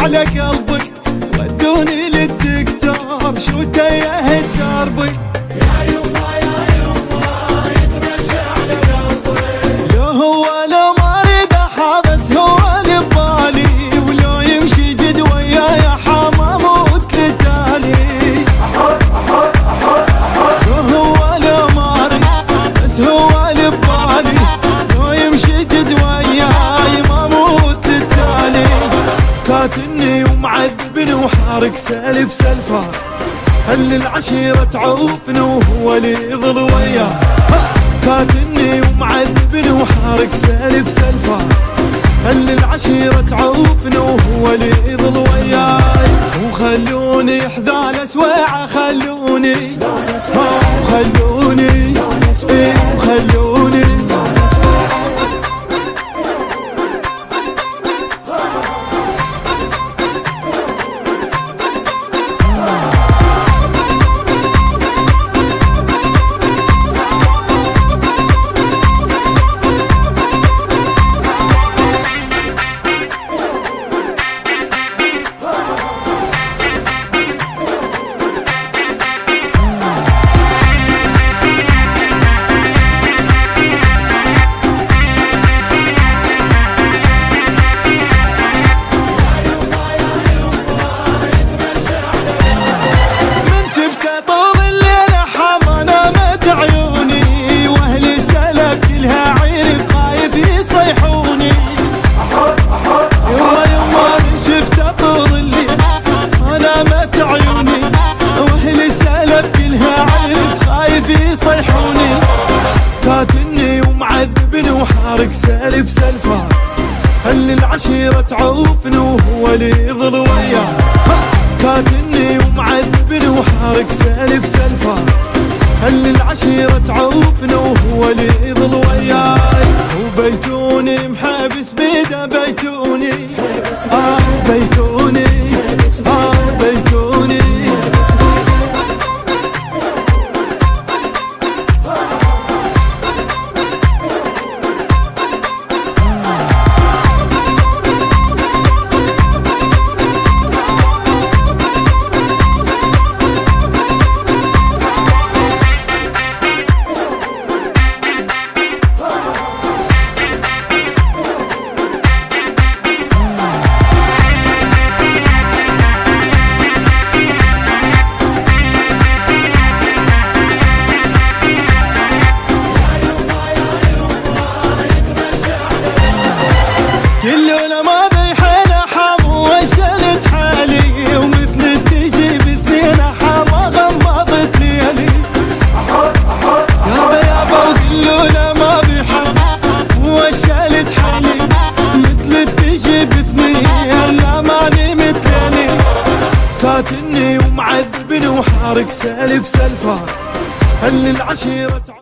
على قلبك، ودوني للدكتور شو تايه دربي. يا يما يا يما يتمشى على قلبي، لو هو لو ما اريد احابس هو اللي ببالي، ولو يمشي جد وياي حما اموت للتالي. لو هو لو ما اريد بس هو اللي ببالي، لو يمشي جد وياي ما اموت للتالي. كاتني ومعذبني وحارق سالف سلفه، خلي العشيرة تعوفني وهو اللي يظل وياه. كاتني ومعذبني وحارق سالف سلفه، خلي العشيرة تعوفني وهو اللي يظل وياي. وخلوني حذال سويعة، خلوني وخلوني وخلوني كاتني ومعذبني وحارق سالف سلفه، خلي العشيرة تعوفني وهو اللي يظل وياه. كاتني ومعذبني وحارق سالف سلفه، خلي العشيرة تعوفني وهو اللي يظل وياي. وبيتوني محابس بيده، بيتوني بيتوني بيتوني. كله ما بيحيل حم وشلت حالي، ومثل تجي باثنين حم غمضت ليالي. يابا يابا وكله ما بيحم وشلت حالي، مثل تجي باثنين لا ماني مثلي. كاتني ومعذبني وحارق سالف سلفه، خلي العشيرة